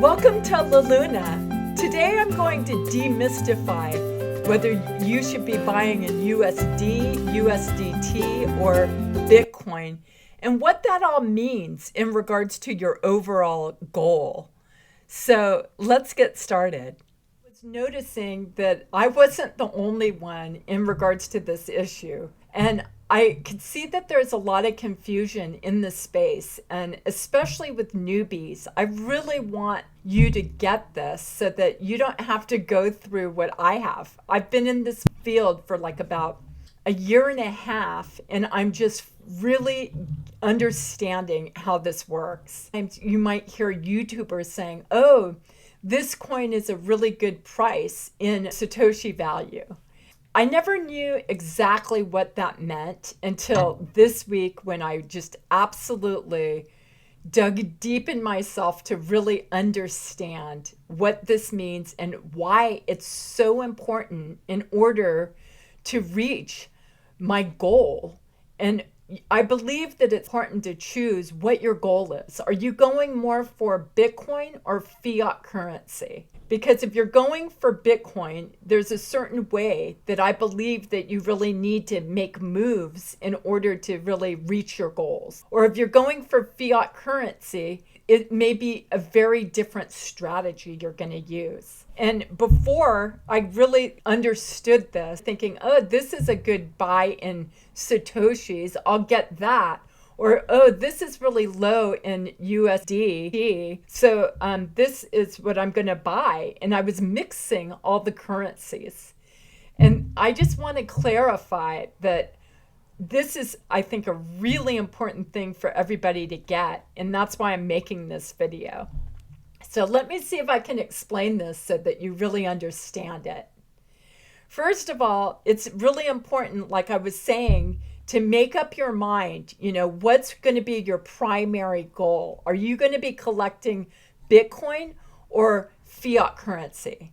Welcome to La Luna. Today I'm going to demystify whether you should be buying in USD, USDT, or Bitcoin, and what that all means in regards to your overall goal. So let's get started. I was noticing that I wasn't the only one in regards to this issue, and I could see that there's a lot of confusion in this space, and especially with newbies. I really want you to get this so that you don't have to go through what I have. I've been in this field for like about a year and a half, and I'm just really understanding how this works. You might hear YouTubers saying, oh, this coin is a really good price in Satoshi value. I never knew exactly what that meant until this week when I just absolutely dug deep in myself to really understand what this means and why it's so important in order to reach my goal. And I believe that it's important to choose what your goal is. Are you going more for Bitcoin or fiat currency? Because if you're going for Bitcoin, there's a certain way that I believe that you really need to make moves in order to really reach your goals. Or if you're going for fiat currency, it may be a very different strategy you're going to use. And before I really understood this, thinking, oh, this is a good buy in Satoshis, I'll get that. Or, oh, this is really low in USD, so this is what I'm going to buy. And I was mixing all the currencies. And I just want to clarify that this is, I think, a really important thing for everybody to get. And that's why I'm making this video. So let me see if I can explain this so that you really understand it. First of all, it's really important, like I was saying, to make up your mind, what's going to be your primary goal. Are you going to be collecting Bitcoin or fiat currency?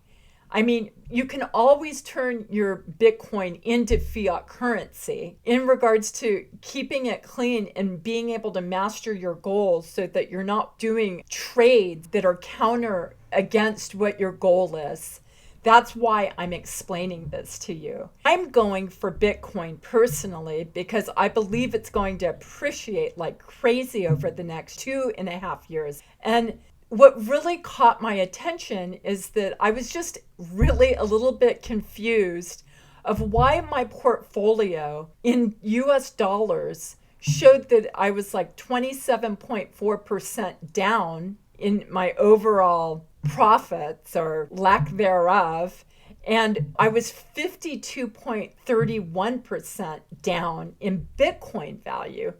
I mean, you can always turn your Bitcoin into fiat currency in regards to keeping it clean and being able to master your goals so that you're not doing trades that are counter against what your goal is. That's why I'm explaining this to you. I'm going for Bitcoin personally because I believe it's going to appreciate like crazy over the next 2.5 years. And what really caught my attention is that I was just really a little bit confused of why my portfolio in US dollars showed that I was like 27.4% down in my overall profits or lack thereof, and I was 52.31% down in Bitcoin value.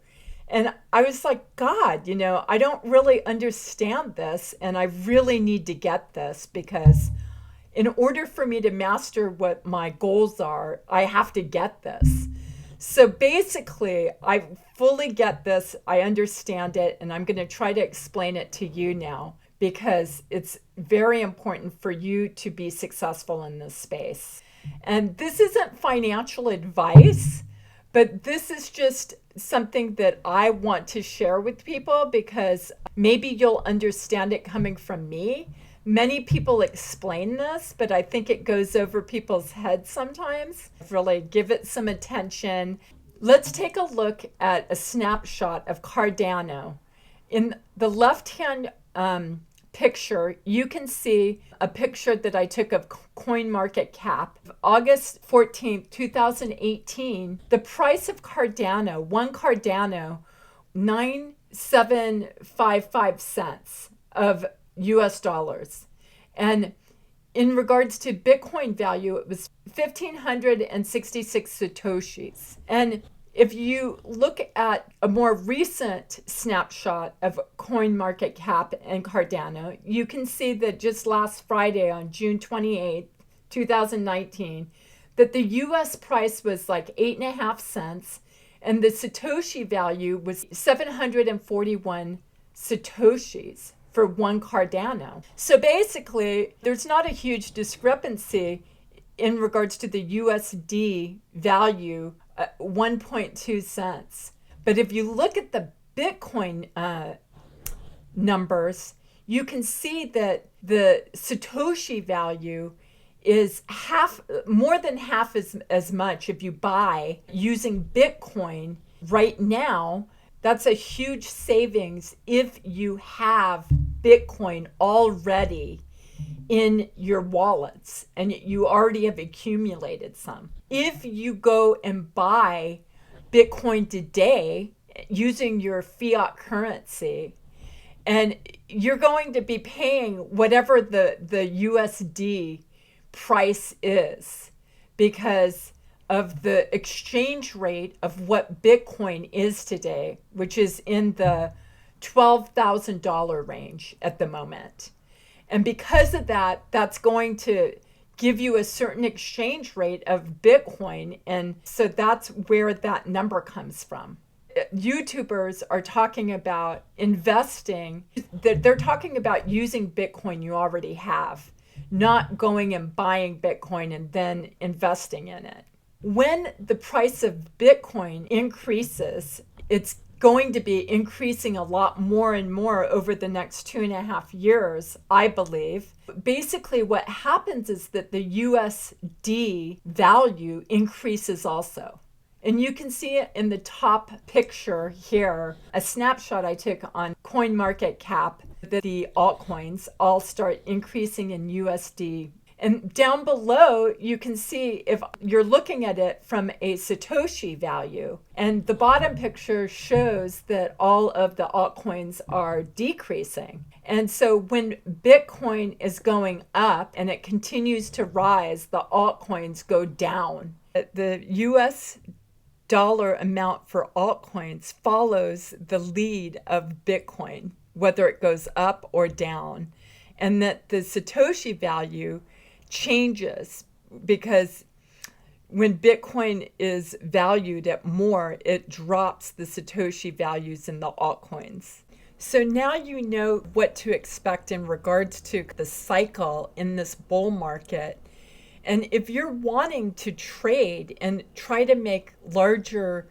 And I was like, God, I don't really understand this, and I really need to get this because in order for me to master what my goals are, I have to get this. So basically, I fully get this, I understand it, and I'm going to try to explain it to you now because it's very important for you to be successful in this space. And this isn't financial advice, but this is just something that I want to share with people because maybe you'll understand it coming from me. Many people explain this, but I think it goes over people's heads sometimes. Really give it some attention. Let's take a look at a snapshot of Cardano. In the left-hand picture, you can see a picture that I took of CoinMarketCap. August 14th, 2018, the price of Cardano, one Cardano, 9.755 cents of US dollars. And in regards to Bitcoin value, it was 1,566 Satoshis. And if you look at a more recent snapshot of CoinMarketCap and Cardano, you can see that just last Friday on June 28th, 2019, that the US price was like 8.5 cents and the Satoshi value was 741 Satoshis for one Cardano. So basically, there's not a huge discrepancy in regards to the USD value, 1.2 cents. But if you look at the Bitcoin numbers, you can see that the Satoshi value is more than half as much if you buy using Bitcoin right now. That's a huge savings if you have Bitcoin already in your wallets and you already have accumulated some. If you go and buy Bitcoin today using your fiat currency, and you're going to be paying whatever the USD price is because of the exchange rate of what Bitcoin is today, which is in the $12,000 range at the moment. And because of that, that's going to give you a certain exchange rate of Bitcoin. And so that's where that number comes from. YouTubers are talking about investing, they're talking about using Bitcoin you already have, not going and buying Bitcoin and then investing in it. When the price of Bitcoin increases, it's going to be increasing a lot more and more over the next 2.5 years, I believe. Basically, what happens is that the USD value increases also. And you can see it in the top picture here, a snapshot I took on CoinMarketCap, that the altcoins all start increasing in USD. And down below, you can see if you're looking at it from a Satoshi value. And the bottom picture shows that all of the altcoins are decreasing. And so when Bitcoin is going up and it continues to rise, the altcoins go down. The US dollar amount for altcoins follows the lead of Bitcoin, whether it goes up or down, and that the Satoshi value changes because when Bitcoin is valued at more, it drops the Satoshi values in the altcoins. So now you know what to expect in regards to the cycle in this bull market. And if you're wanting to trade and try to make larger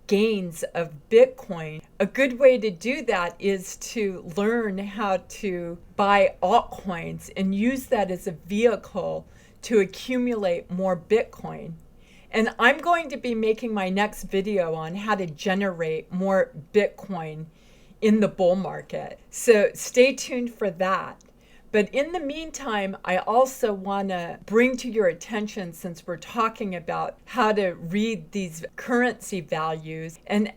gains of Bitcoin, a good way to do that is to learn how to buy altcoins and use that as a vehicle to accumulate more Bitcoin. And I'm going to be making my next video on how to generate more Bitcoin in the bull market. So stay tuned for that. But in the meantime, I also want to bring to your attention, since we're talking about how to read these currency values, and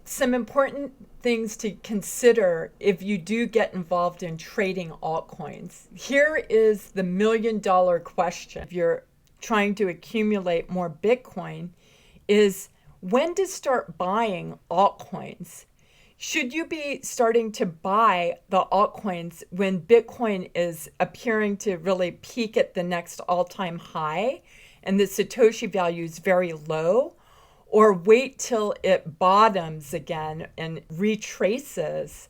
some important things to consider if you do get involved in trading altcoins. Here is the $1 million question. If you're trying to accumulate more Bitcoin, is when to start buying altcoins. Should you be starting to buy the altcoins when Bitcoin is appearing to really peak at the next all-time high and the Satoshi value is very low, or wait till it bottoms again and retraces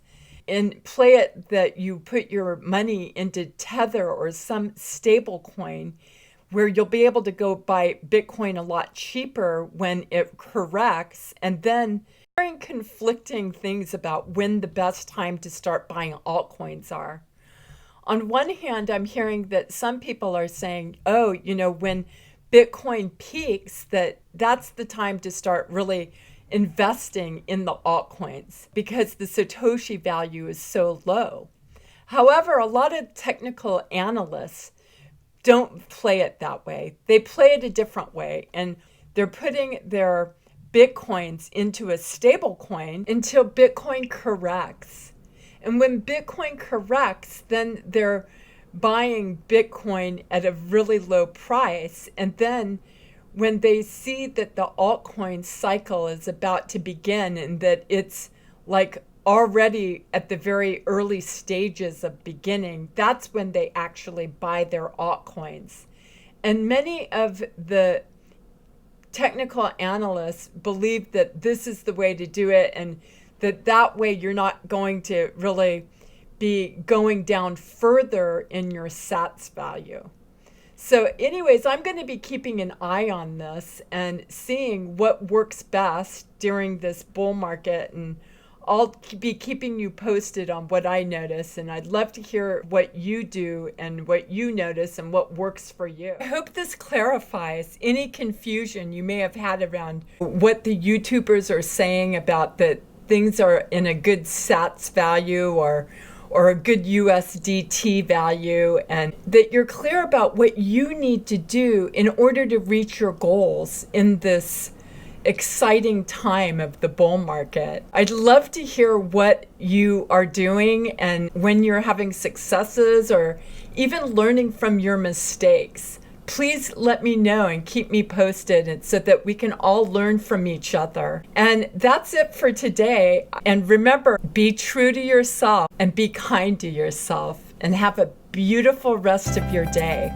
and play it that you put your money into Tether or some stable coin where you'll be able to go buy Bitcoin a lot cheaper when it corrects, and then hearing conflicting things about when the best time to start buying altcoins are. On one hand, I'm hearing that some people are saying, oh, when Bitcoin peaks, that's the time to start really investing in the altcoins because the Satoshi value is so low. However, a lot of technical analysts don't play it that way. They play it a different way, and they're putting their Bitcoins into a stable coin until Bitcoin corrects. And when Bitcoin corrects, then they're buying Bitcoin at a really low price. And then when they see that the altcoin cycle is about to begin and that it's like already at the very early stages of beginning, that's when they actually buy their altcoins. And many of the technical analysts believe that this is the way to do it, and that way you're not going to really be going down further in your sats value. So anyways, I'm going to be keeping an eye on this and seeing what works best during this bull market, and I'll be keeping you posted on what I notice, and I'd love to hear what you do and what you notice and what works for you. I hope this clarifies any confusion you may have had around what the YouTubers are saying about that things are in a good sats value or a good USDT value, and that you're clear about what you need to do in order to reach your goals in this exciting time of the bull market. I'd love to hear what you are doing and when you're having successes or even learning from your mistakes. Please let me know and keep me posted so that we can all learn from each other. And that's it for today. And remember, be true to yourself and be kind to yourself and have a beautiful rest of your day.